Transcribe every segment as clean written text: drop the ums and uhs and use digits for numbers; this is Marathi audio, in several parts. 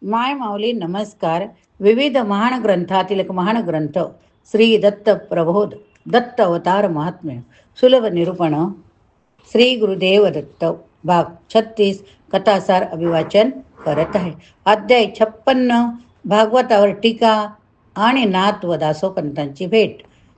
माय माऊली नमस्कार. विविध महान ग्रंथातील एक महान ग्रंथ श्री दत्त प्रबोध दत्त अवतार महात्म्य सुलभ निरूपण श्री गुरुदेव दत्त भाग 36 कथासार अभिवाचन करत आहे. अध्याय 56 भागवतावर टीका आणि नाथ व दासोपंतांची भेट.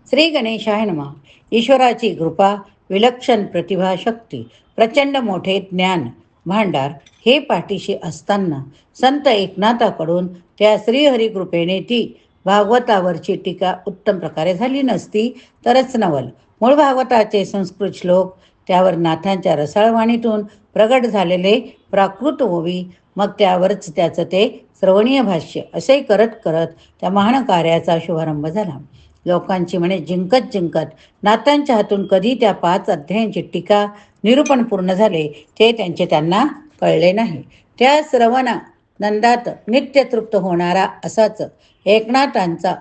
श्री गणेशाय नमः. ईश्वराची कृपा, विलक्षण प्रतिभा, शक्ती, प्रचंड मोठे ज्ञान भांडार हे पाठीशी असताना संत एकनाथाकडून त्या श्रीहरिकृपेने ती भागवतावरची टीका उत्तम प्रकारे झाली नसती तरच नवल. मूळ भागवताचे संस्कृत श्लोक, त्यावर नाथांच्या रसाळवाणीतून प्रगट झालेले प्राकृत ओवी, मग त्यावरच त्याचं ते श्रवणीय भाष्य, असे करत करत त्या महान कार्याचा शुभारंभ झाला. लोकांची मने जिंकत जिंकत नाथांच्या हातून कधी त्या 5 अध्यायांची टीका निरूपण पूर्ण झाले ते त्यांना कळले नाही. त्या श्रवणा नंदात नित्य तृप्त होणारा असाच एकनाथांचा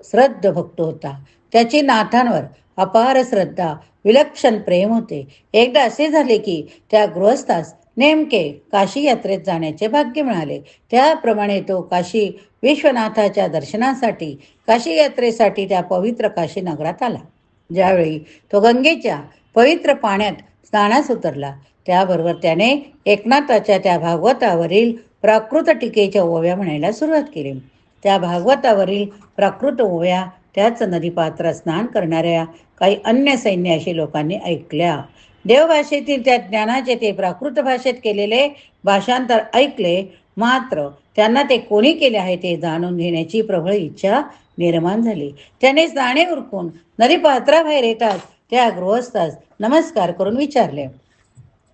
श्रद्ध भक्त होता. त्याची नाथांवर अपार श्रद्धा, विलक्षण प्रेम होते. एकदा असे झाले की त्या गृहस्थास नेमके काशी यात्रेत जाण्याचे भाग्य मिळाले. त्याप्रमाणे तो काशी विश्वनाथाच्या दर्शनासाठी, काशी यात्रेसाठी त्या पवित्र काशी नगरात आला. ज्यावेळी तो गंगेच्या पवित्र पाण्यात स्नानास उतरला, त्याबरोबर त्याने एकनाथाच्या त्या भागवतावरील प्राकृत टीकेच्या ओव्या म्हणायला सुरुवात केली. त्या भागवतावरील प्राकृत ओव्या त्याच नदीपात्रात स्नान करणाऱ्या काही अन्य सैन्याशी लोकांनी ऐकल्या. देवभाषेतील त्या ज्ञानाचे ते प्राकृत भाषेत केलेले भाषांतर ऐकले, मात्र त्यांना ते कोणी केले आहे ते जाणून घेण्याची प्रबळ इच्छा निर्माण झाली. त्याने स्नाने उरकून नदीपात्राबाहेर येताच त्या गृहस्थास नमस्कार करून विचारले,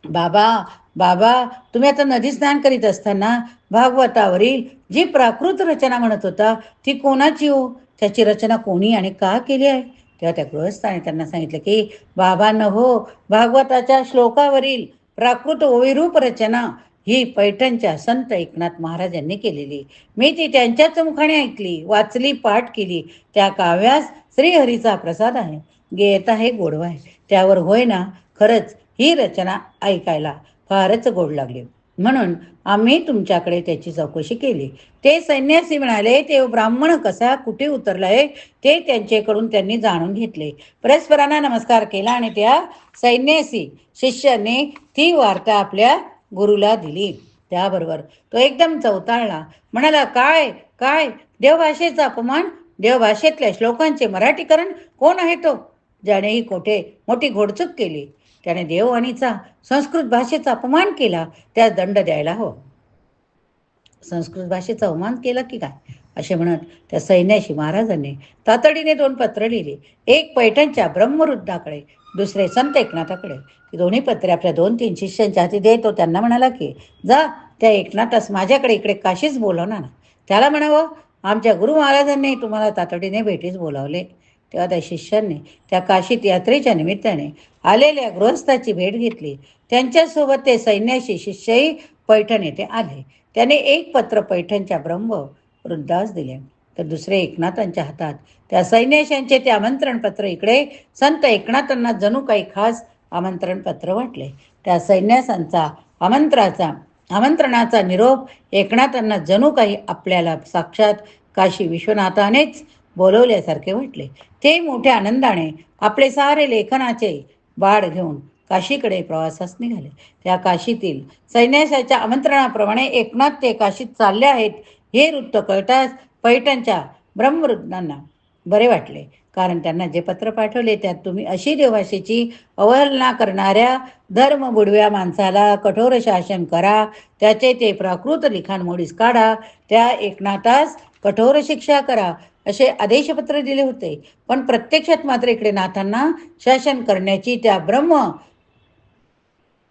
बाबा बाबा, तुम्ही आता नदी स्नान करीत असताना भागवतावरील जी प्राकृत रचना म्हणत होता ती कोणाची हो? त्याची रचना कोणी आणि का केली आहे? तेव्हा त्या गृहस्थाने त्यांना सांगितलं की बाबांनो हो, भागवताच्या श्लोकावरील प्राकृत ओविरूप रचना ही पैठणच्या संत एकनाथ महाराजांनी केलेली. मी ती त्यांच्याच मुखाने ऐकली, वाचली, पाठ केली. त्या काव्यास श्रीहरीचा प्रसाद आहे, गेत आहे, गोडवा आहे. त्यावर होय ना, खरंच ही रचना ऐकायला फारच गोड लागली, म्हणून आम्ही तुमच्याकडे त्याची चौकशी केली. ते संन्यासी म्हणाले ते ब्राह्मण कसा कुठे उतरलाय ते त्यांच्याकडून त्यांनी जाणून घेतले. परस्परांना नमस्कार केला आणि त्या संन्यासी शिष्याने ती वार्ता आपल्या गुरुला दिली. त्याबरोबर तो एकदम चवताळला, म्हणाला, काय काय देवभाषेचा अपमान, देवभाषेतल्या श्लोकांचे मराठीकरण कोण आहे तो? ज्याने ही मोठी घोडचूक केली, त्याने देववाणीचा संस्कृत भाषेचा अपमान केला, त्या दंड द्यायला हवं. संस्कृत भाषेचा अवमान केला की काय, असे म्हणत त्या सैन्याशी महाराजांनी तातडीने 2 पत्र लिहिली. एक पैठणच्या ब्रह्मरुद्धाकडे, दुसरे संत एकनाथाकडे. दोन्ही पत्रे आपल्या 2-3 शिष्यांच्या हाती देतो त्यांना म्हणाला की जा, त्या एकनाथास माझ्याकडे इकडे काशीच बोलावणार ना. त्याला म्हणावं, आमच्या गुरु महाराजांनी तुम्हाला तातडीने भेटीस बोलावले. तेव्हा त्या शिष्यांनी त्या काशीत यात्रेच्या निमित्ताने आलेल्या गृहस्थाची भेट घेतली. त्यांच्यासोबत ते सैन्याशी शिष्यही पैठण येथे आले. त्याने एक पत्र पैठणच्या ब्रह्मरुद्धास दिले, तर दुसरे एकनाथांच्या हातात त्या सैन्याशांचे ते आमंत्रण पत्र इकडे संत एकनाथांना जणू काही खास आमंत्रण पत्र वाटले. त्या सैन्यासांचा आमंत्रणाचा निरोप एकनाथांना जणू काही आपल्याला साक्षात काशी विश्वनाथानेच बोलवल्यासारखे वाटले. ते मोठ्या आनंदाने आपले सारे लेखनाचे बाळ घेऊन काशीकडे प्रवासास निघाले. त्या काशीतील सैन्यासाच्या आमंत्रणाप्रमाणे एकनाथ ते काशीत चालले आहेत हे वृत्त कळताच पैठणच्या ब्रह्मरुद्धांना बरे वाटले. कारण त्यांना जे पत्र पाठवले त्यात तुम्ही अशी देवभाषेची अवहेलना करणाऱ्या धर्मबुडव्या माणसाला कठोर शासन करा, त्याचे ते प्राकृत लिखाण मोडीस काढा, त्या एकनाथास कठोर शिक्षा करा, असे आदेशपत्र दिले होते. पण प्रत्यक्षात मात्र इकडे नाथांना शासन करण्याची त्या ब्रह्म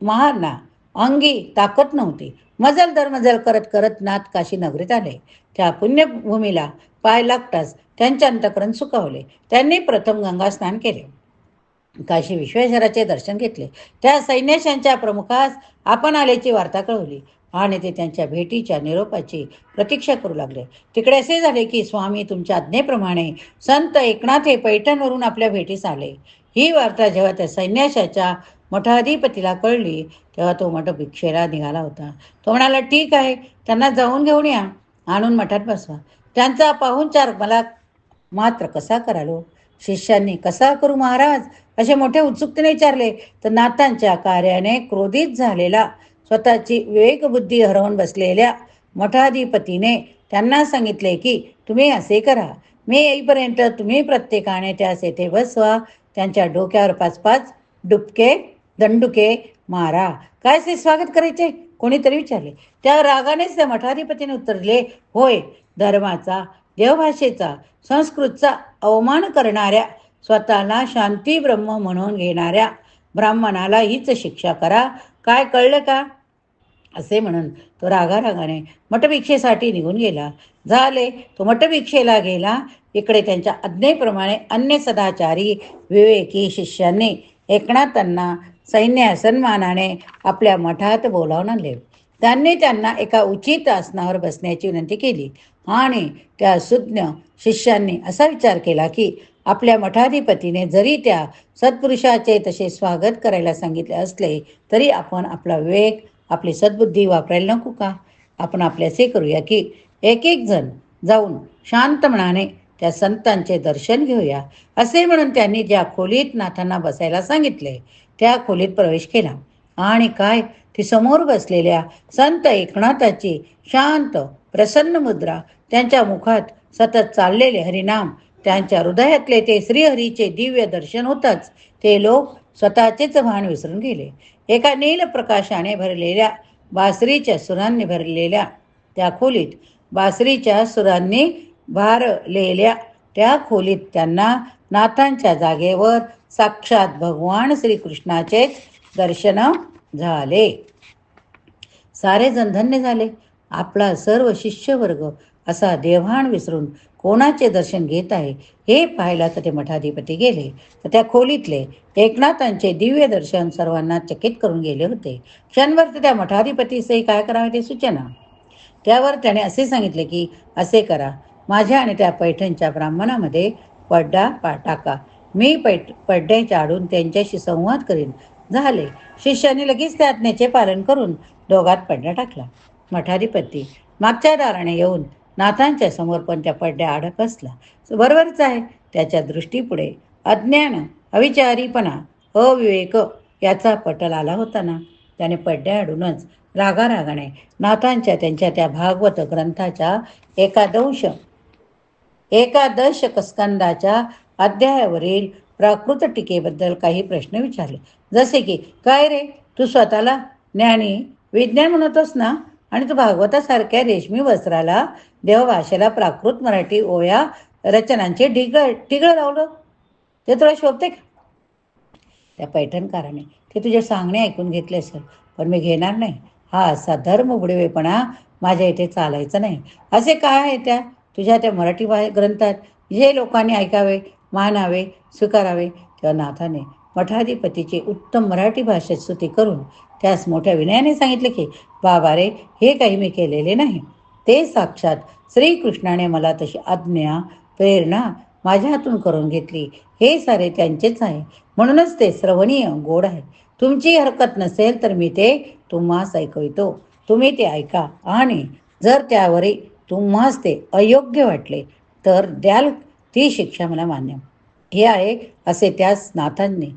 महाना अंगी ताकद नव्हती. मजल दरमजल करत करत नाथ काशी नगरीत आले. त्या पुण्यभूमीला पाय लागताच त्यांचे अंतःकरण सुखावले. त्यांनी प्रथम गंगा स्नान केले, काशी विश्वेश्वराचे दर्शन घेतले. त्या सैन्याशांच्या प्रमुखास आपण आल्याची वार्ता कळवली आणि ते त्यांच्या भेटीच्या निरोपाची प्रतीक्षा करू लागले. तिकडे असे झाले की स्वामी तुमच्या आज्ञेप्रमाणे संत एकनाथ हे पैठणवरून आपल्या भेटीस आले. ही वार्ता जेव्हा त्या सैन्याशाच्या मठाधिपतीला कळली तेव्हा तो मठ भिक्षेला निघाला होता. तो म्हणाला, ठीक आहे, त्यांना जाऊन घेऊन या, आणून मठात बसवा. त्यांचा पाहुणचार मला मात्र कसा करालो? शिष्यांनी, कसा करू महाराज, असे मोठे उत्सुकतेने विचारले. तर नाथांच्या कार्याने क्रोधित झालेला, स्वतःची विवेकबुद्धी हरवून बसलेल्या मठाधिपतीने त्यांना सांगितले की तुम्ही असे करा, मी येईपर्यंत तुम्ही प्रत्येकाने त्यास येथे बसवा, त्यांच्या डोक्यावर 5-5 डुबके दंडुके मारा. काय ते स्वागत करायचे, कोणीतरी विचारले. त्या रागानेच त्या मठाधिपतीने उत्तर दिले, होय, धर्माचा, देवभाषेचा, संस्कृतचा अवमान करणाऱ्या, स्वतःला शांती ब्रह्म म्हणून घेणाऱ्या ब्राह्मणाला हीच शिक्षा करा. काय कळलं का? असे म्हणून तो रागारागाने मठभिक्षेसाठी निघून गेला. झाले, तो मठभिक्षेला गेला. इकडे त्यांच्या आज्ञेप्रमाणे अन्य सदाचारी विवेकी शिष्यांनी एकनाथांना सैन्य सन्मानाने आपल्या मठात बोलावून आणले. त्यांनी त्यांना एका उचित आसनावर बसण्याची विनंती केली आणि त्या सुज्ञ शिष्यांनी असा विचार केला की आपल्या मठाधिपतीने जरी त्या सत्पुरुषाचे तसे स्वागत करायला सांगितले असले तरी आपण आपला विवेक, आपली सद्बुद्धी वापरायला नको का? आपण आपल्याचे करूया की एक एक जण जाऊन शांत मनाने त्या संतांचे दर्शन घेऊया. असे म्हणून त्यांनी ज्या खोलीत नाथांना बसायला सांगितले त्या खोलीत प्रवेश केला. आणि काय, ती समोर बसलेल्या संत एकनाथाची शांत प्रसन्न मुद्रा, त्यांच्या मुखात सतत चाललेले हरिनाम, त्यांच्या हृदयातले ते श्रीहरीचे दिव्य दर्शन होताच ते लोक स्वतःचेच भान विसरून गेले. एका नील प्रकाशाने भरलेल्या, बासरीच्या सुरांनी भरलेल्या त्या खोलीत, बासरीच्या सुरांनी भारलेल्या त्या खोलीत त्यांना नाथांच्या जागेवर साक्षात भगवान श्रीकृष्णाचे दर्शन झाले. सारे जण धन्य झाले. आपला सर्व शिष्यवर्ग असा देवभान विसरून कोणाचे दर्शन घेत आहे हे पाहायला तर ते मठाधिपती गेले. तर त्या खोलीतले एकनाथांचे दिव्य दर्शन सर्वांना चकित करून गेले होते. क्षणभर त्या मठाधिपतीसही काय करावे ते सूचना. त्यावर त्याने असे सांगितले की असे करा, माझ्या आणि त्या पैठणच्या ब्राह्मणामध्ये पड्डा टाका. मी पड्ड्याच्या आडून त्यांच्याशी संवाद करीन. झाले. शिष्याने लगेच त्या आज्ञेचे पालन करून दोघात पड्डा टाकला. मठाधिपती मागच्या दाराने येऊन नाथांच्या समोर पण त्या पड्ड्या आड बसला. बरोबरच आहे, त्याच्या दृष्टीपुढे अज्ञान, अविचारीपणा, अविवेक याचा पटल आला होता ना. त्याने पड्ड्या आडूनच रागारागाने नाथांच्या त्यांच्या त्या भागवत ग्रंथाच्या एकादश स्कंदाच्या अध्यायावरील प्राकृत टीकेबद्दल काही प्रश्न विचारले. जसे की, काय रे, तू स्वतःला ज्ञानी विज्ञान म्हणतोस ना, आणि तू भागवतासारख्या रेशमी वस्त्राला, देवभाषेला प्राकृत मराठी ओया रचनांचे ढिगळ लावलं, ते तुला शोभते का? त्या पैठणकाराने ते तुझे सांगणे ऐकून घेतले असेल, पण मी घेणार नाही. हा असा धर्म बुडवेपणा माझ्या इथे चालायचं नाही. असे काय आहे त्या तुझ्या त्या मराठी ग्रंथात जे लोकांनी ऐकावे, मानावे, स्वीकारावे? तेव्हा नाथाने मठाधिपतीची उत्तम मराठी भाषेत स्तुती करून त्यास मोठ्या विनयाने सांगितले की बाबा रे, हे काही मी केलेले नाही. ते साक्षात श्रीकृष्णाने मला तशी आज्ञा, प्रेरणा माझ्या हातून करून घेतली. हे सारे त्यांचेच आहे, म्हणूनच ते श्रवणीय गोड आहे. तुमची हरकत नसेल तर मी ते तुम्हास ऐकवितो. तुम्ही ते ऐका आणि जर त्यावरही तुम्हास ते अयोग्य वाटले तर द्याल ती शिक्षा मला मान्य. हे आहे असे त्यास नाथांनी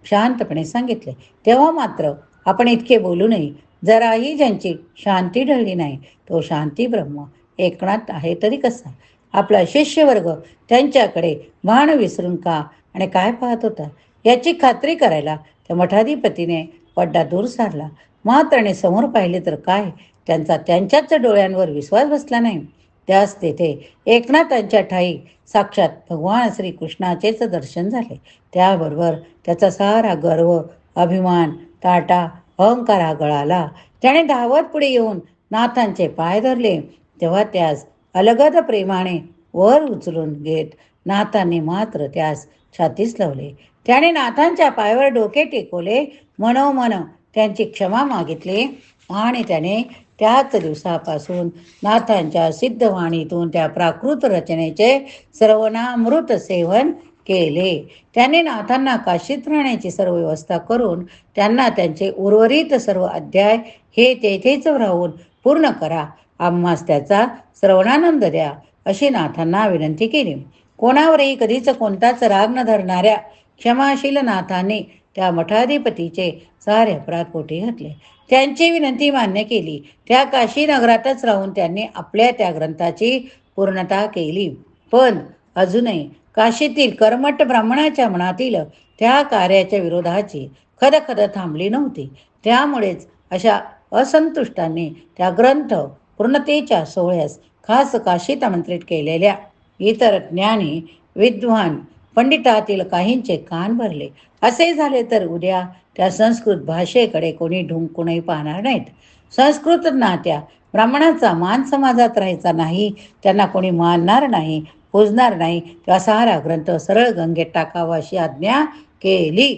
शांतपणे सांगितले. तेव्हा मात्र आपण इतके बोलू नये. जराही ज्यांची शांती ढळली नाही तो शांती ब्रह्म एकनाथ आहे तरी कसा? आपला शिष्यवर्ग त्यांच्याकडे भान विसरून का आणि काय पाहत होता याची खात्री करायला त्या मठाधिपतीने पड्डा दूर सारला. मात्र समोर पाहिले तर काय, त्यांचा त्यांच्याच डोळ्यांवर विश्वास बसला नाही. त्यास तेथे एकनाथांच्या ठाई साक्षात भगवान श्रीकृष्णाचेच दर्शन झाले. त्याबरोबर त्याचा सारा गर्व, अभिमान, टाटा, अहंकार हा गळाला. त्याने धावत पुढे येऊन नाथांचे पाय धरले. तेव्हा त्यास अलगद प्रेमाने वर उचलून घेत नाथांनी मात्र त्यास छातीस लावले. त्याने नाथांच्या पायावर डोके टेकवले, मनोमन त्यांची क्षमा मागितली आणि त्याने त्याच दिवसापासून नाथांच्या सिद्धवाणीतून त्या प्राकृत रचनेचे सर्वनामृत सेवन केले. त्याने नाथांना काशीत राहण्याची सर्व व्यवस्था करून त्यांना त्यांचे उर्वरित सर्व अध्याय हे तेथेच राहून पूर्ण करा. आम्हास त्याचा श्रवणानंद द्या, अशी नाथांना विनंती केली. कोणावरही कधीच कोणताच राग न धरणाऱ्या क्षमाशील नाथांनी त्या मठाधिपतीचे सारे अपराध पोटी घातले. त्यांची विनंती मान्य केली. त्या काशी नगरातच राहून त्यांनी आपल्या त्या ग्रंथाची पूर्णता केली. पण अजूनही काशीतील कर्मठ ब्राह्मणाच्या मनातील त्या कार्याच्या विरोधाची खदखद थांबली नव्हती. त्यामुळेच अशा असंतुष्टांनी त्या ग्रंथ पूर्णतेच्या सोहळ्यास खास काशीत आमंत्रित केलेल्या इतर ज्ञानी विद्वान पंडितातील काहींचे कान भरले. असे झाले तर उद्या त्या संस्कृत भाषेकडे कोणी ढुंकूनही पाहणार नाहीत. संस्कृत नात्या ब्राह्मणाचा मान समाजात राहायचा नाही, त्यांना कोणी मानणार नाही, पूजणार नाही, तेव्हा सारा ग्रंथ सरळ गंगेत टाकावा अशी आज्ञा केली.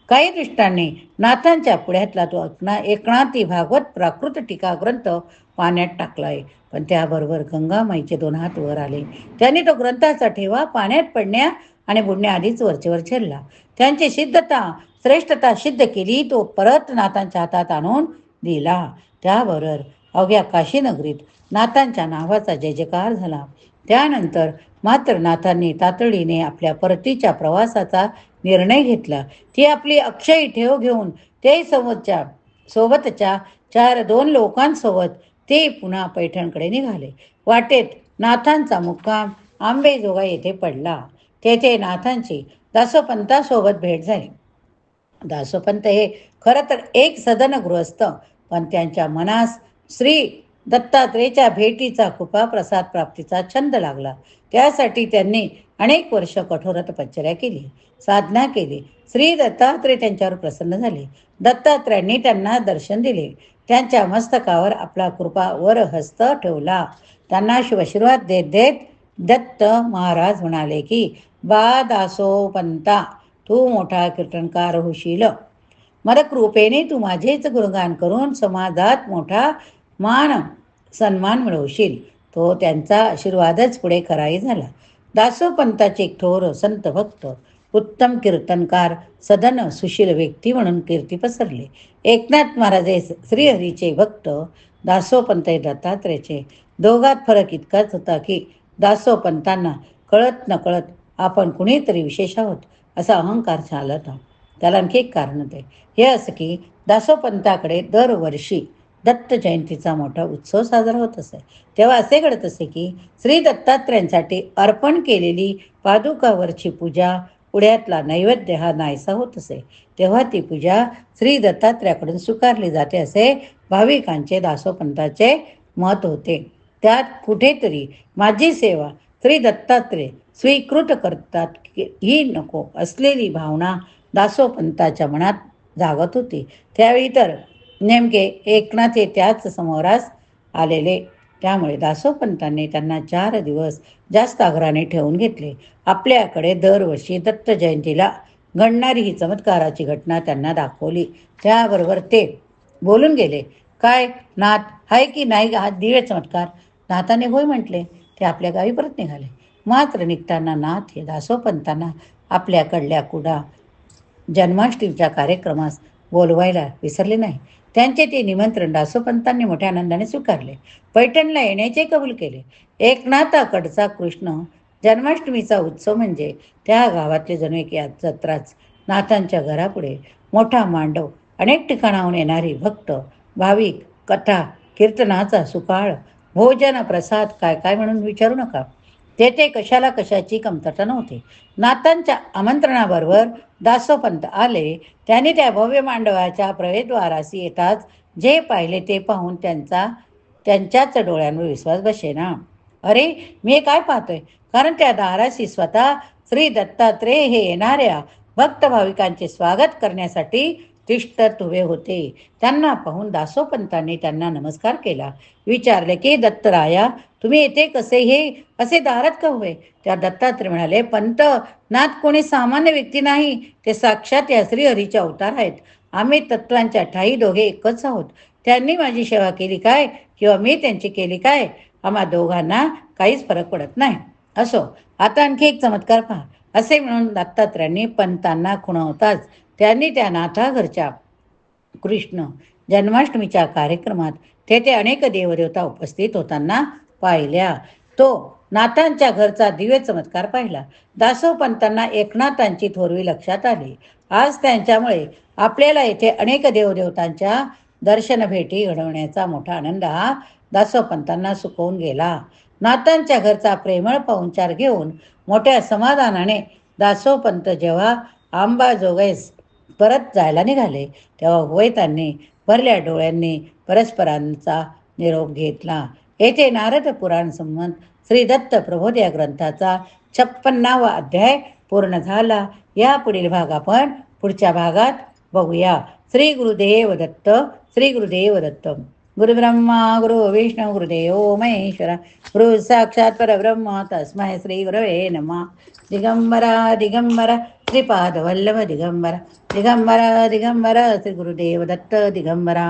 काही दृष्टांनी नाथांच्या पुढ्यातला तो एकनाथी भागवत प्राकृत टीका ग्रंथ पाण्यात टाकला आहे. पण त्याबरोबर गंगामाईचे 2 हात वर आले. त्यांनी तो ग्रंथाचा ठेवा पाण्यात पडण्या आणि बुडण्याआधीच वरचेवर झेलला. त्यांची सिद्धता श्रेष्ठता सिद्ध केली. तो परत नाथांच्या हातात आणून दिला. त्याबरोबर अवघ्या काशीनगरीत नाथांच्या नावाचा जय जयकार झाला. त्यानंतर मात्र नाथांनी तातडीने आपल्या परतीच्या प्रवासाचा निर्णय घेतला. ती आपली अक्षयी ठेव घेऊन ते सोबतच्या 4-2 लोकांसोबत ते पुन्हा पैठणकडे निघाले. वाटेत नाथांचा मुक्काम आंबेजोगाई येथे पडला. तेथे नाथांची दासोपंतासोबत भेट झाली. दासोपंत हे खरं तर एक सदन गृहस्थ, पण त्यांच्या मनास श्री दत्तात्रेयच्या भेटीचा कृपा प्रसाद प्राप्तीचा छंद लागला. त्यासाठी त्यांनी अनेक वर्ष कठोर तपश्चर्या केली, साधना केली. श्री दत्तात्रेय त्यांच्यावर प्रसन्न झाले. दत्तात्रेयांनी त्यांना दर्शन दिले. त्यांच्या मस्तकावर आपला कृपा वर हस्त ठेवला. त्यांना शुभाशीर्वाद देत देत दत्त महाराज म्हणाले की, बा दासोपंता, तू मोठा कीर्तनकार होशील. कृपेने तू माझेच गुणगान करून समाजात मोठा मान सन्मान मिळवशील. तो त्यांचा आशीर्वादच पुढे खराही झाला. दासोपंताचे एक थोर संत भक्त, उत्तम कीर्तनकार, सदन सुशील व्यक्ती म्हणून कीर्ती पसरले. एकनाथ महाराजे श्रीहरीचे भक्त, दासोपंत दत्तात्रेयचे. दोघात फरक इतकाच होता की दासोपंतांना कळत नकळत आपण कुणीतरी विशेष आहोत असा अहंकार चालत. त्याला आणखी एक कारण होते. हे असं की दासोपंताकडे दरवर्षी दत्त जयंतीचा मोठा उत्सव साजरा होत असे. तेव्हा असे घडत असे की श्री दत्तात्रेयांसाठी अर्पण केलेली पादुकावरची पूजा, पुढ्यातला नैवेद्य हा नाहीसा होत असे. तेव्हा ती पूजा श्री दत्तात्रेयाकडून स्वीकारली जाते असे भाविकांचे दासोपंताचे मत होते. त्यात कुठेतरी माझी सेवा श्री दत्तात्रेय स्वीकृत करतात ही नको असलेली भावना दासोपंताच्या मनात जागत होती. त्यावेळी तर नेमके एकनाथ हे त्याच समोरास आलेले. त्यामुळे दासोपंतांनी त्यांना 4 दिवस जास्त आग्रहाने ठेवून घेतले. आपल्याकडे दरवर्षी दत्त जयंतीला घडणारी ही चमत्काराची घटना त्यांना दाखवली. त्याबरोबर ते बोलून गेले, काय नाथ आहे की नाही हा दिव्य चमत्कार? नाथाने होय म्हटले. ते आपल्या गावी परत निघाले. मात्र निघताना नाथ हे दासोपंतांना आपल्याकडल्या कुडा जन्माष्टमीच्या कार्यक्रमास बोलवायला विसरले नाही. त्यांचे ते निमंत्रण दासोपंतांनी मोठ्या आनंदाने स्वीकारले. पैठणला येण्याचे कबूल केले. एकनाथाकडचा कृष्ण जन्माष्टमीचा उत्सव म्हणजे त्या गावातले जणू एक जत्राच. नाथांच्या घरापुढे मोठा मांडव, अनेक ठिकाणाहून येणारी भक्त भाविक, कथा कीर्तनाचा सुकाळ, भोजन प्रसाद काय काय म्हणून विचारू नका. तेथे कशाला कशाची कमतरता नव्हती. नाथांच्या आमंत्रणाबरोबर दासोपंत आले. त्यांनी त्या भव्य मांडवाच्या प्रवेशद्वाराशी येताच जे पाहिले ते पाहून त्यांच्याच डोळ्यांवर विश्वास बसेना. अरे, मी काय पाहतोय? कारण त्या दाराशी स्वतः श्री दत्तात्रेय हे येणाऱ्या भक्त भाविकांचे स्वागत करण्यासाठी तिष्ठत उभे होते. त्यांना पाहून दासोपंतांनी त्यांना नमस्कार केला. विचारले की, दत्तराया, तुम्ही येथे कसे हे असे दारात का उभे? त्या दत्तात्रेय म्हणाले, पंत, नाथ कोणी सामान्य व्यक्ती नाही, ते साक्षात या श्रीहरीचे अवतार आहेत. आम्ही तत्वांच्या ठाई दोघे एकच आहोत. त्यांनी माझी सेवा केली काय किंवा मी त्यांची केली काय, आम्हा दोघांना काहीच फरक पडत नाही. असो, आता आणखी एक चमत्कार पहा. असे म्हणून दत्तात्रयांनी पंतांना खुणवताच त्यांनी त्या नाथाघरच्या कृष्ण जन्माष्टमीच्या कार्यक्रमात तेथे अनेक देवदेवता उपस्थित होताना पाहिल्या. तो नाथांच्या घरचा दिव्य चमत्कार पाहिला. दासोपंतांना एकनाथांची थोरवी लक्षात आली. आज त्यांच्यामुळे आपल्याला येथे अनेक देवदेवतांच्या दर्शन भेटी घडवण्याचा मोठा आनंद हा दासोपंतांना सुकवून गेला. नाथांच्या घरचा प्रेमळ पाहुणचार घेऊन मोठ्या समाधानाने दासोपंत जेव्हा आंबाजोगाईस परत जायला निघाले तेव्हा हुवैतांनी भरल्या डोळ्यांनी परस्परांचा निरोप घेतला. येथे नारद पुराण संबंध श्री दत्त प्रबोध या ग्रंथाचा 56वा अध्याय पूर्ण झाला. या पुढील भाग आपण पुढच्या भागात बघूया. श्री गुरुदेव दत्त. श्री गुरुदेव दत्त. गुरु ब्रह्मा गुरु विष्णू गुरुदेव महेश्वरा गुरु साक्षात परब्रह्म तस्मै श्री गुरवे नमः. दिगंबरा दिगंबरा श्रीपाद वल्लभ दिगंबरा दिगंबरा दिगंबरा श्री गुरुदेव दत्त दिगंबरा.